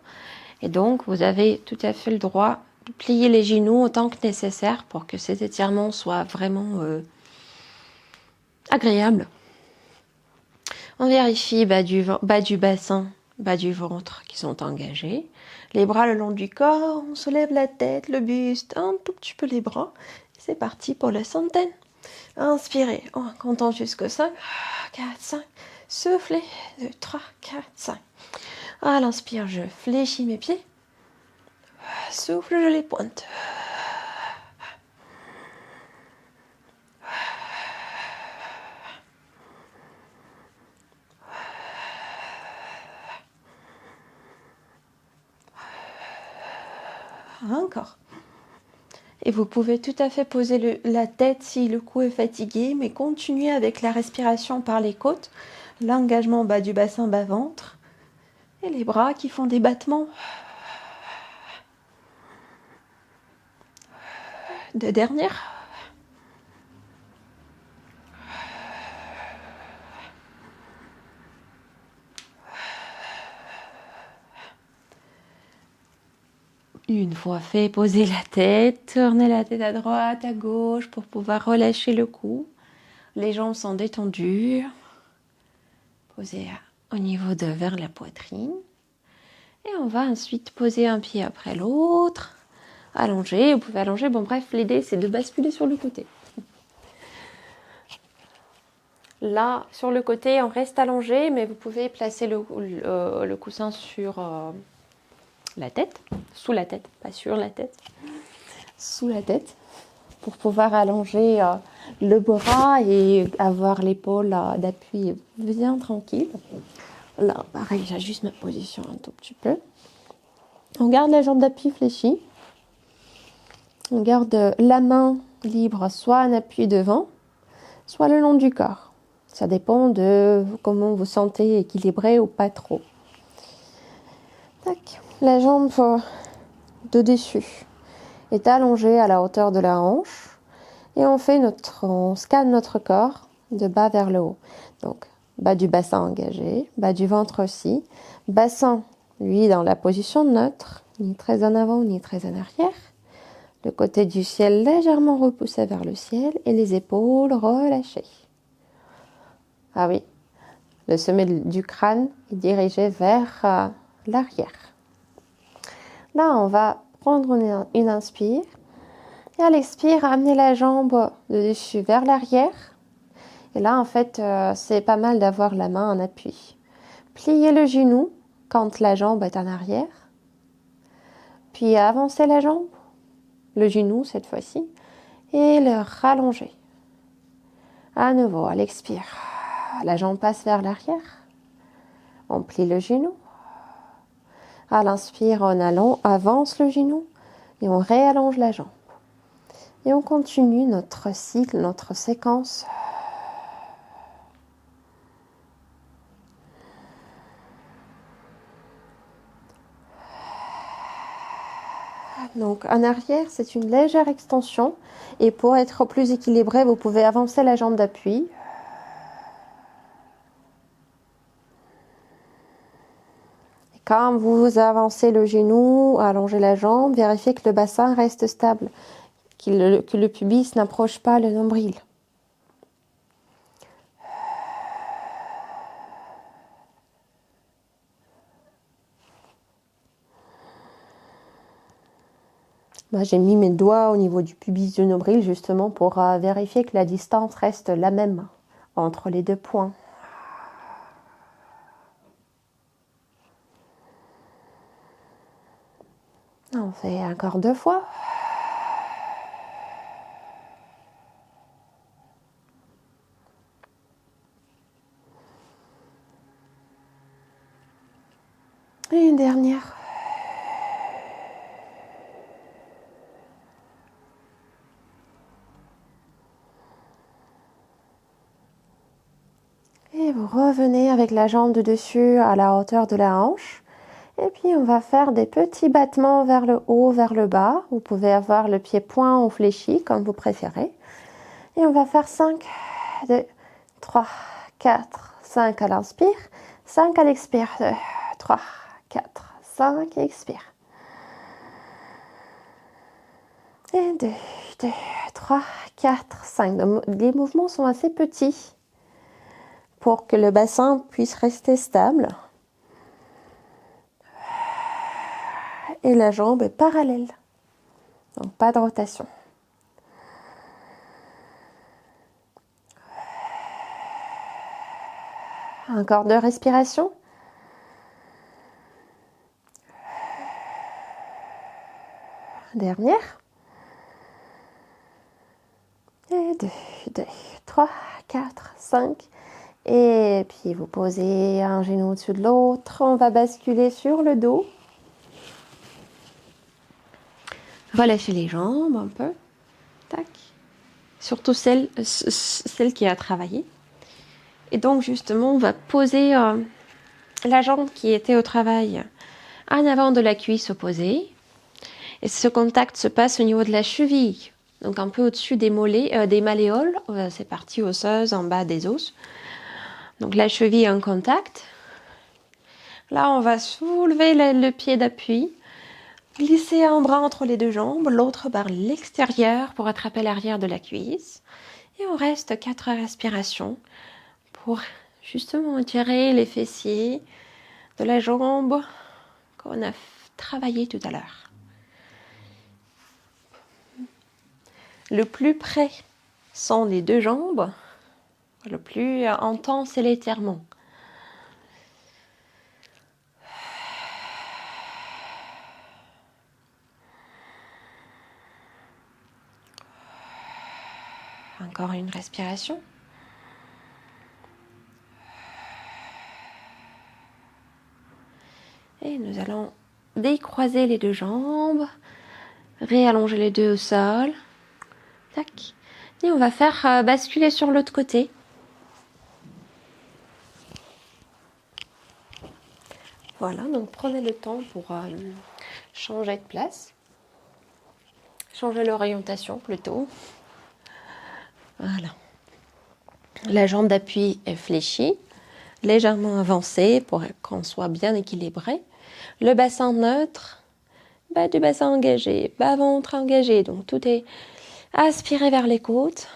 Et donc, vous avez tout à fait le droit de plier les genoux autant que nécessaire pour que cet étirement soit vraiment agréable. On vérifie bas du bassin, bas du ventre qui sont engagés. Les bras le long du corps, on soulève la tête, le buste, un tout petit peu les bras. C'est parti pour la centaine. Inspirez, on compte jusqu'au 5, 4, 5. Soufflez, 2, 3, 4, 5. À l'inspire, je fléchis mes pieds. Souffle, je les pointe. Encore. Et vous pouvez tout à fait poser la tête si le cou est fatigué, mais continuez avec la respiration par les côtes, l'engagement bas du bassin, bas ventre, et les bras qui font des battements. 2 dernières. Une fois fait, posez la tête, tournez la tête à droite, à gauche pour pouvoir relâcher le cou. Les jambes sont détendues. Posez au niveau vers la poitrine. Et on va ensuite poser un pied après l'autre. Allonger, vous pouvez allonger. Bon bref, l'idée c'est de basculer sur le côté. Là, sur le côté, on reste allongé, mais vous pouvez placer le coussin sur la tête, sous la tête, pas sur la tête, sous la tête, pour pouvoir allonger le bras et avoir l'épaule d'appui bien tranquille. Là, pareil, j'ajuste ma position un tout petit peu. On garde la jambe d'appui fléchie. On garde la main libre, soit en appui devant, soit le long du corps. Ça dépend de comment vous sentez équilibré ou pas trop. Tac. La jambe de dessus est allongée à la hauteur de la hanche. Et on scanne notre corps de bas vers le haut. Donc, bas du bassin engagé, bas du ventre aussi. Bassin, lui, dans la position neutre, ni très en avant, ni très en arrière. Le côté du ciel légèrement repoussé vers le ciel et les épaules relâchées. Ah oui, le sommet du crâne est dirigé vers l'arrière. Là, on va prendre une inspire. Et à l'expire, amener la jambe de dessus vers l'arrière. Et là, en fait, c'est pas mal d'avoir la main en appui. Plier le genou quand la jambe est en arrière. Puis avancer la jambe, le genou cette fois-ci, et le rallonger. À nouveau, à l'expire, la jambe passe vers l'arrière. On plie le genou. À l'inspire, on avance le genou et on réallonge la jambe. Et on continue notre cycle, notre séquence. Donc en arrière, c'est une légère extension. Et pour être plus équilibré, vous pouvez avancer la jambe d'appui. Et quand vous avancez le genou, allongez la jambe, vérifiez que le bassin reste stable, que le pubis n'approche pas le nombril. Moi, j'ai mis mes doigts au niveau du pubis du nombril justement pour vérifier que la distance reste la même entre les deux points. On fait encore 2 fois. Et une dernière. Et vous revenez avec la jambe de dessus à la hauteur de la hanche. Et puis on va faire des petits battements vers le haut, vers le bas. Vous pouvez avoir le pied point ou fléchi, comme vous préférez. Et on va faire 5, 2, 3, 4, 5 à l'inspire, 5 à l'expire. 2, 3, 4, 5 et expire. Et 2, 3, 4, 5. Les mouvements sont assez petits pour que le bassin puisse rester stable. Et la jambe est parallèle. Donc pas de rotation. Encore 2 respirations. Dernière. Et 2, 3, 4, 5. Et puis vous posez un genou au-dessus de l'autre. On va basculer sur le dos. Relâchez les jambes un peu. Tac. Surtout celle qui a travaillé. Et donc justement, on va poser la jambe qui était au travail en avant de la cuisse opposée. Et ce contact se passe au niveau de la cheville. Donc un peu au-dessus des mollets, des malléoles. C'est partie osseuse en bas des os. Donc la cheville en contact. Là, on va soulever le pied d'appui. Glisser un bras entre les deux jambes, l'autre par l'extérieur pour attraper l'arrière de la cuisse. Et on reste 4 respirations pour justement étirer les fessiers de la jambe qu'on a travaillé tout à l'heure. Le plus près sont les deux jambes, le plus intense c'est l'étirement. Encore une respiration. Et nous allons décroiser les deux jambes, réallonger les deux au sol. Tac. Et on va faire basculer sur l'autre côté. Voilà, donc prenez le temps pour changer de place. Changer l'orientation plutôt. Voilà. La jambe d'appui est fléchie, légèrement avancée pour qu'on soit bien équilibré. Le bassin neutre, bas du bassin engagé, bas ventre engagé. Donc tout est aspiré vers les côtes.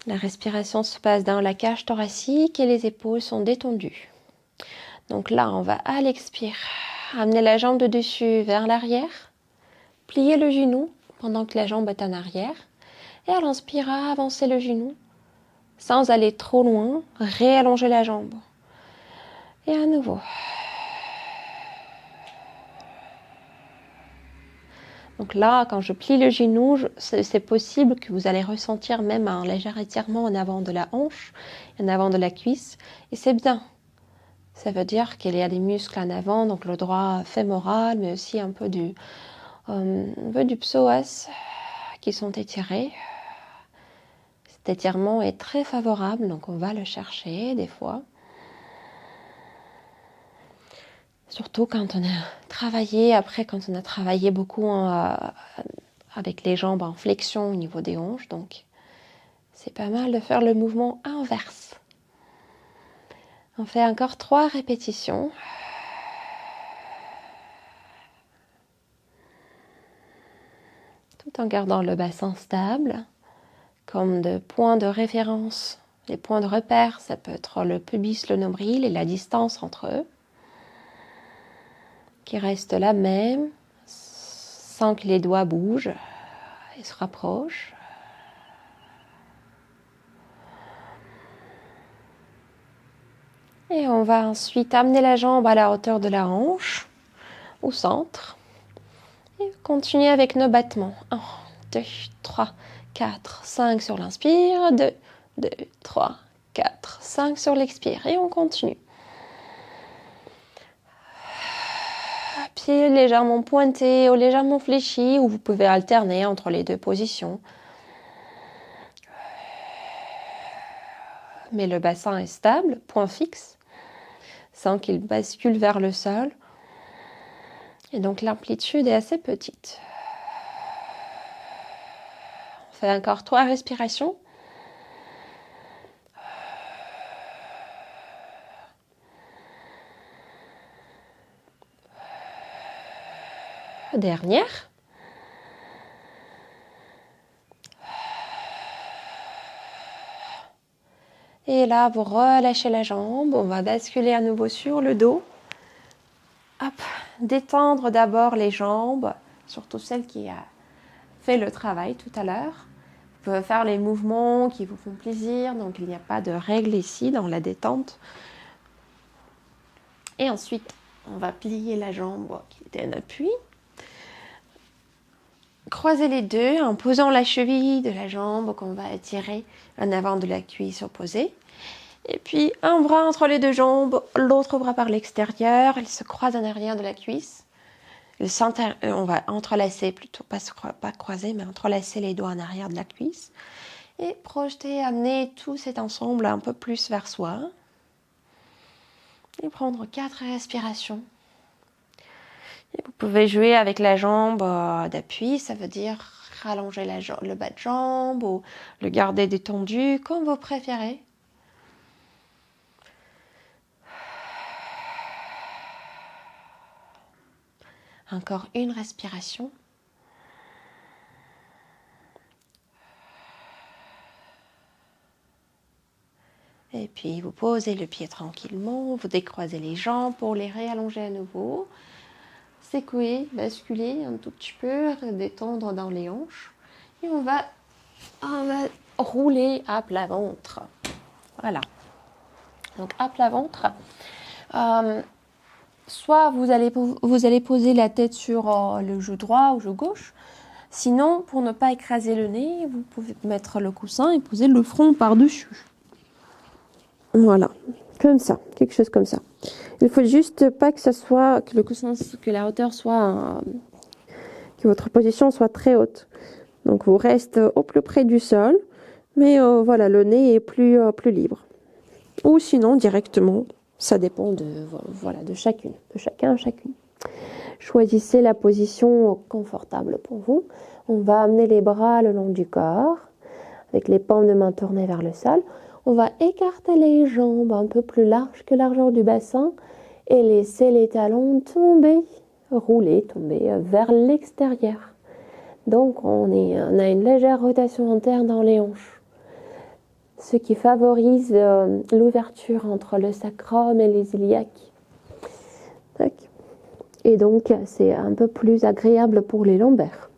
La respiration se passe dans la cage thoracique et les épaules sont détendues. Donc là, on va à l'expire amener la jambe de dessus vers l'arrière, plier le genou pendant que la jambe est en arrière. Et à l'inspire, avancer le genou sans aller trop loin, réallonger la jambe. Et à nouveau. Donc là, quand je plie le genou, c'est possible que vous allez ressentir même un léger étirement en avant de la hanche, en avant de la cuisse. Et c'est bien. Ça veut dire qu'il y a des muscles en avant, donc le droit fémoral, mais aussi un peu du psoas qui sont étirés. Cet étirement est très favorable, donc on va le chercher des fois. Surtout quand on a travaillé, quand on a travaillé beaucoup avec les jambes en flexion au niveau des hanches, donc c'est pas mal de faire le mouvement inverse. On fait encore 3 répétitions. Tout en gardant le bassin stable. Comme de points de référence, les points de repère, ça peut être le pubis, le nombril et la distance entre eux, qui reste la même, sans que les doigts bougent et se rapprochent. Et on va ensuite amener la jambe à la hauteur de la hanche, au centre, et continuer avec nos battements. 1, 2, 3, 4, 5 sur l'inspire, 2, 2, 3, 4, 5 sur l'expire et on continue. Pieds légèrement pointés ou légèrement fléchis ou vous pouvez alterner entre les deux positions. Mais le bassin est stable, point fixe, sans qu'il bascule vers le sol. Et donc l'amplitude est assez petite. On fait encore 3 respirations. Dernière. Et là, vous relâchez la jambe. On va basculer à nouveau sur le dos. Hop. Détendre d'abord les jambes, surtout celle qui a fait le travail tout à l'heure. Vous pouvez faire les mouvements qui vous font plaisir, donc il n'y a pas de règle ici dans la détente. Et ensuite, on va plier la jambe qui était en appui. Croiser les deux en posant la cheville de la jambe qu'on va étirer en avant de la cuisse opposée. Et puis un bras entre les deux jambes, l'autre bras par l'extérieur, il se croise en arrière de la cuisse. On va entrelacer plutôt, pas croiser, mais entrelacer les doigts en arrière de la cuisse. Et projeter, amener tout cet ensemble un peu plus vers soi. Et prendre 4 respirations. Et vous pouvez jouer avec la jambe d'appui, ça veut dire rallonger le bas de jambe ou le garder détendu, comme vous préférez. Encore une respiration. Et puis vous posez le pied tranquillement, vous décroisez les jambes pour les réallonger à nouveau. Secouer, basculer un tout petit peu, détendre dans les hanches. Et on va rouler à plat ventre. Voilà. Donc à plat ventre. Soit vous allez poser la tête sur le genou droit ou le genou gauche. Sinon, pour ne pas écraser le nez, vous pouvez mettre le coussin et poser le front par-dessus. Voilà, comme ça, quelque chose comme ça. Il faut juste pas que le coussin, que la hauteur soit, que votre position soit très haute. Donc vous restez au plus près du sol, mais voilà, le nez est plus libre. Ou sinon directement Ça dépend voilà, de chacune, de chacun, chacune. Choisissez la position confortable pour vous. On va amener les bras le long du corps, avec les paumes de main tournées vers le sol. On va écarter les jambes un peu plus larges que largeur du bassin et laisser les talons tomber, rouler, tomber vers l'extérieur. Donc on a une légère rotation interne dans les hanches, ce qui favorise l'ouverture entre le sacrum et les iliaques. Tac. Et donc c'est un peu plus agréable pour les lombaires.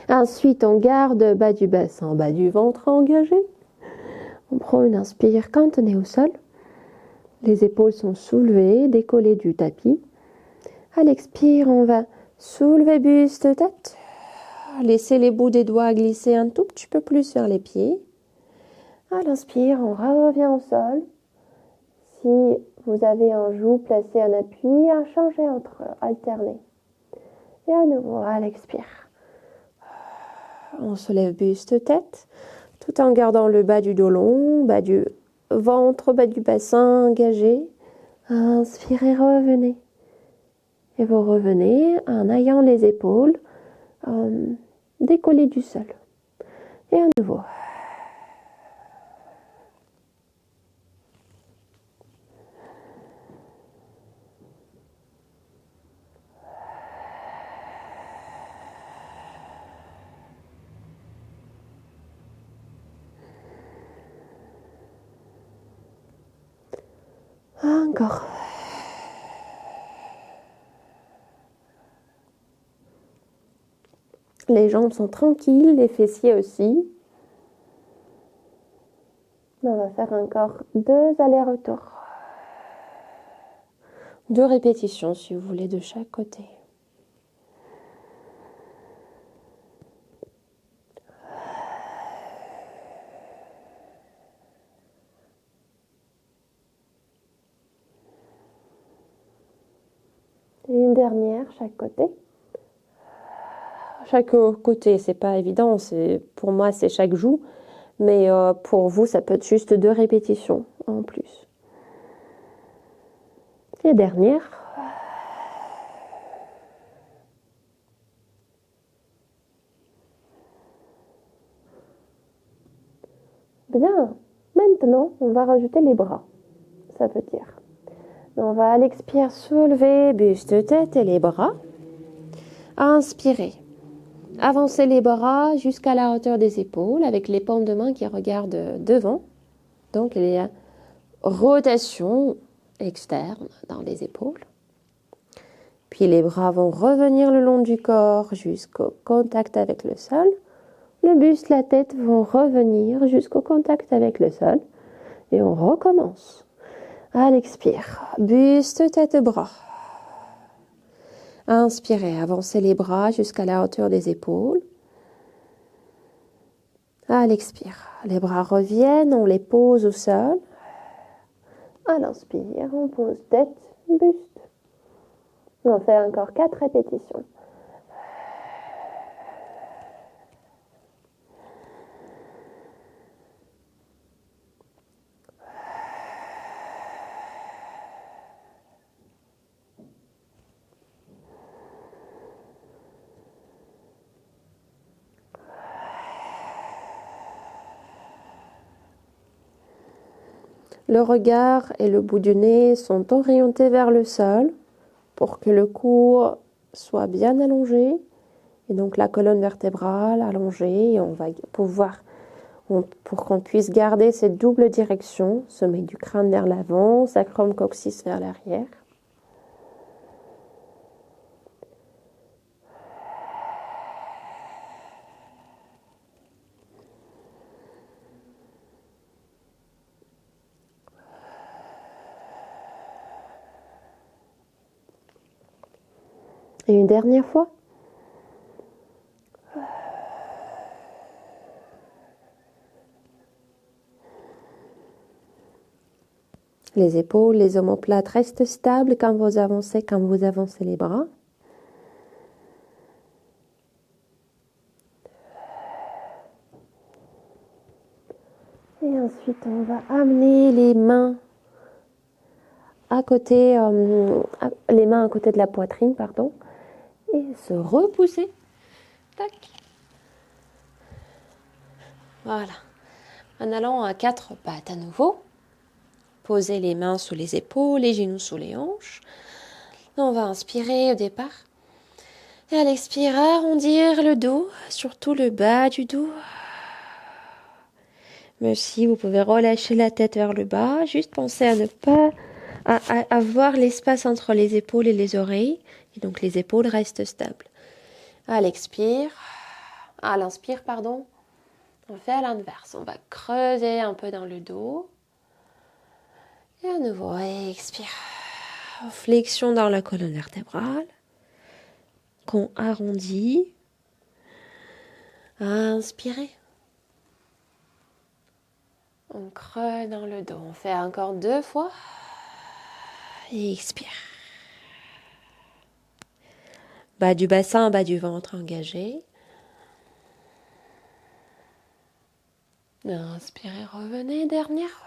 Ensuite on garde bas du bassin, bas du ventre engagé. On prend une inspire cantonnée au sol. Les épaules sont soulevées, décollées du tapis. À l'expire, on va soulever buste, tête. Laisser les bouts des doigts glisser un tout petit peu plus vers les pieds. À l'inspire, on revient au sol. Si vous avez un joug placé en appui, changez entre alterner. Et à nouveau, à l'expire. On se lève buste, tête, tout en gardant le bas du dos long, bas du ventre, bas du bassin engagé. Inspirez, revenez. Et vous revenez en ayant les épaules décollées du sol. Et à nouveau. Encore. Les jambes sont tranquilles, les fessiers aussi. On va faire encore 2 allers-retours. 2 répétitions si vous voulez de chaque côté. Et une dernière chaque côté. Chaque côté, c'est pas évident, pour moi c'est chaque joue, mais pour vous ça peut être juste 2 répétitions en plus. Et dernière. Bien, maintenant on va rajouter les bras, ça veut dire. On va à l'expire soulever buste, tête et les bras. Inspirez. Avancez les bras jusqu'à la hauteur des épaules avec les paumes de main qui regardent devant. Donc il y a rotation externe dans les épaules. Puis les bras vont revenir le long du corps jusqu'au contact avec le sol. Le buste, la tête vont revenir jusqu'au contact avec le sol. Et on recommence. À l'expire, buste, tête, bras. Inspirez, avancez les bras jusqu'à la hauteur des épaules. À l'expire, les bras reviennent, on les pose au sol. À l'inspire, on pose tête, buste. On fait encore 4 répétitions. Le regard et le bout du nez sont orientés vers le sol pour que le cou soit bien allongé et donc la colonne vertébrale allongée. Et on va pouvoir, pour qu'on puisse garder cette double direction, sommet du crâne vers l'avant, sacrum coccyx vers l'arrière. Et une dernière fois. Les épaules, les omoplates restent stables quand vous avancez les bras. Et ensuite, on va amener les mains à côté, les mains à côté de la poitrine, pardon, et se repousser. Tac. Voilà. En allant à 4 pattes à nouveau, posez les mains sous les épaules, les genoux sous les hanches. On va inspirer au départ. Et à l'expire, arrondir le dos, surtout le bas du dos. Mais aussi, vous pouvez relâcher la tête vers le bas. Juste pensez à ne pas avoir l'espace entre les épaules et les oreilles. Et donc, les épaules restent stables. À l'inspire, on fait à l'inverse. On va creuser un peu dans le dos. Et à nouveau, expire. Flexion dans la colonne vertébrale. Qu'on arrondit. Inspirez. On creuse dans le dos. On fait encore 2 fois. Et expire. Bas du bassin, bas du ventre engagé. Inspirez, revenez, dernière.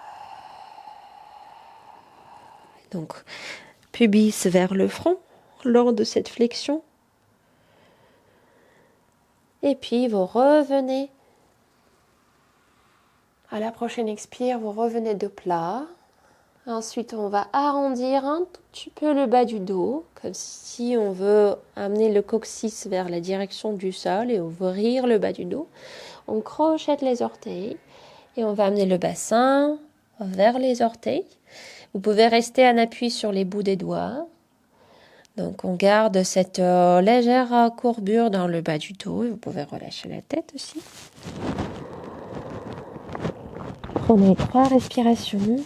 Donc, pubis vers le front lors de cette flexion. Et puis, vous revenez. À la prochaine expire, vous revenez de plat. Ensuite, on va arrondir un tout petit peu le bas du dos, comme si on veut amener le coccyx vers la direction du sol et ouvrir le bas du dos. On crochette les orteils et on va amener le bassin vers les orteils. Vous pouvez rester en appui sur les bouts des doigts. Donc, on garde cette légère courbure dans le bas du dos. Vous pouvez relâcher la tête aussi. Prenez 3 respirations.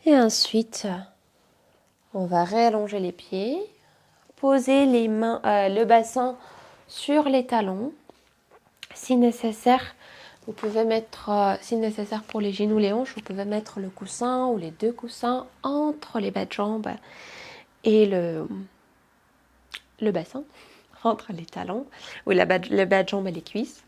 Et ensuite, on va réallonger les pieds, poser les mains, le bassin sur les talons. Si nécessaire, vous pouvez mettre, si nécessaire pour les genoux, les hanches, vous pouvez mettre le coussin ou les 2 coussins entre les bas de jambes et le bassin, entre les talons, ou le bas de jambes et les cuisses.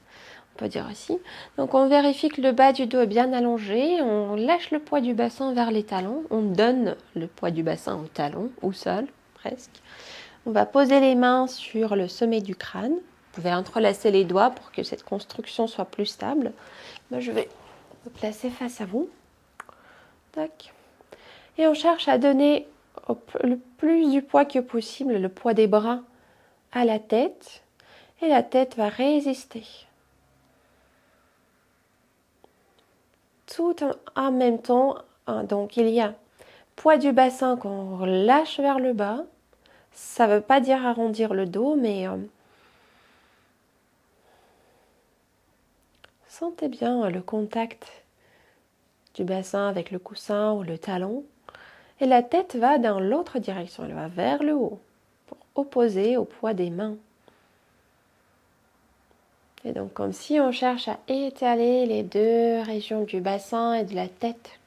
On peut dire aussi. Donc on vérifie que le bas du dos est bien allongé, on lâche le poids du bassin vers les talons, on donne le poids du bassin au talon, au sol presque. On va poser les mains sur le sommet du crâne. Vous pouvez entrelacer les doigts pour que cette construction soit plus stable. Moi je vais me placer face à vous. Tac. Et on cherche à donner le plus du poids que possible, le poids des bras à la tête. Et la tête va résister. Tout en même temps, donc il y a poids du bassin qu'on relâche vers le bas. Ça ne veut pas dire arrondir le dos, mais sentez bien le contact du bassin avec le coussin ou le talon. Et la tête va dans l'autre direction, elle va vers le haut, pour opposer au poids des mains. Et donc comme si on cherche à étaler les 2 régions du bassin et de la tête.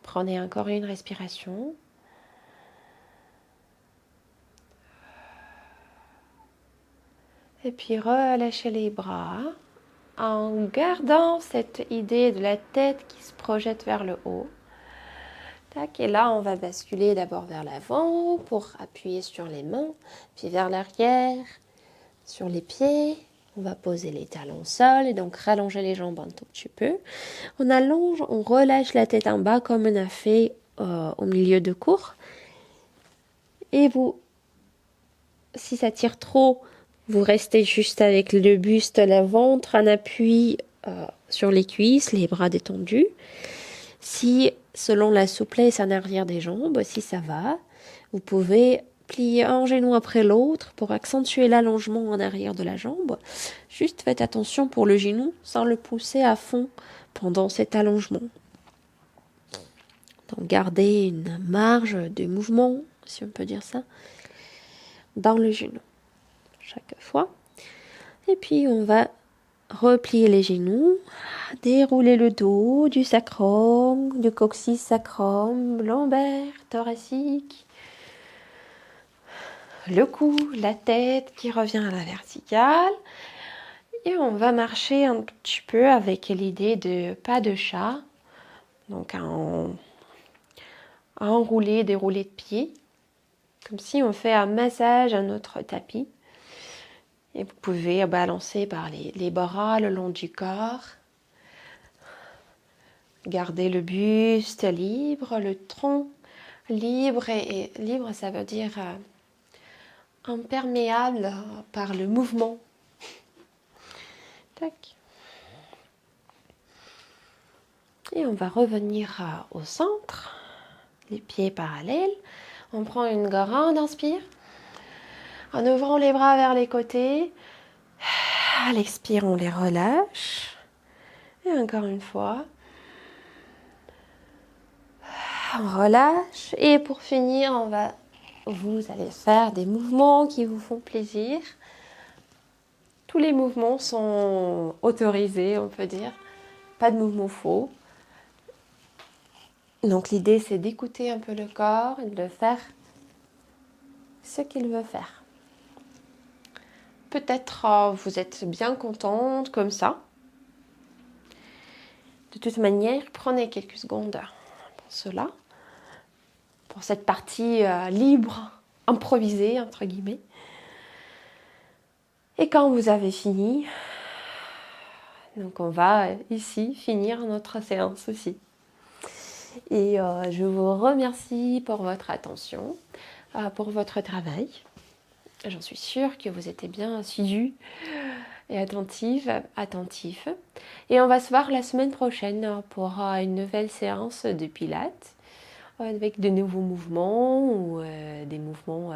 Prenez encore une respiration. Et puis relâchez les bras en gardant cette idée de la tête qui se projette vers le haut. Tac, et là, on va basculer d'abord vers l'avant pour appuyer sur les mains, puis vers l'arrière, sur les pieds. On va poser les talons au sol et donc rallonger les jambes un tout petit peu. On allonge, on relâche la tête en bas comme on a fait au milieu de cours. Et vous, si ça tire trop, vous restez juste avec le buste, le ventre en appui sur les cuisses, les bras détendus. Si, selon la souplesse en arrière des jambes, si ça va, vous pouvez plier un genou après l'autre pour accentuer l'allongement en arrière de la jambe. Juste faites attention pour le genou sans le pousser à fond pendant cet allongement. Donc gardez une marge de mouvement, si on peut dire ça, dans le genou chaque fois. Et puis on va replier les genoux, dérouler le dos du sacrum, du coccyx sacrum, lombaire, thoracique, le cou, la tête qui revient à la verticale. Et on va marcher un petit peu avec l'idée de pas de chat, donc à enrouler, dérouler de pieds, comme si on fait un massage à notre tapis. Et vous pouvez balancer par les bras le long du corps. Gardez le buste libre, le tronc libre. Et libre, ça veut dire imperméable par le mouvement. Tac. Et on va revenir au centre, les pieds parallèles. On prend une grande inspire en ouvrant les bras vers les côtés. À l'expire, on les relâche. Et encore une fois. On relâche. Et pour finir, vous allez faire des mouvements qui vous font plaisir. Tous les mouvements sont autorisés, on peut dire. Pas de mouvements faux. Donc l'idée, c'est d'écouter un peu le corps et de faire ce qu'il veut faire. Peut-être vous êtes bien contente comme ça. De toute manière, prenez quelques secondes pour cela. Pour cette partie libre, improvisée, entre guillemets. Et quand vous avez fini, donc on va ici finir notre séance aussi. Et je vous remercie pour votre attention, pour votre travail. J'en suis sûre que vous êtes bien assidus et attentifs. Et on va se voir la semaine prochaine pour une nouvelle séance de Pilates avec de nouveaux mouvements ou des mouvements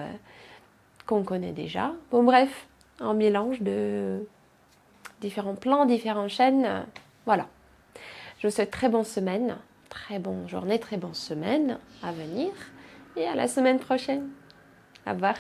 qu'on connaît déjà. Bon bref, un mélange de différents plans, différentes chaînes. Voilà. Je vous souhaite très bonne semaine, très bonne journée, très bonne semaine à venir et à la semaine prochaine. Au revoir.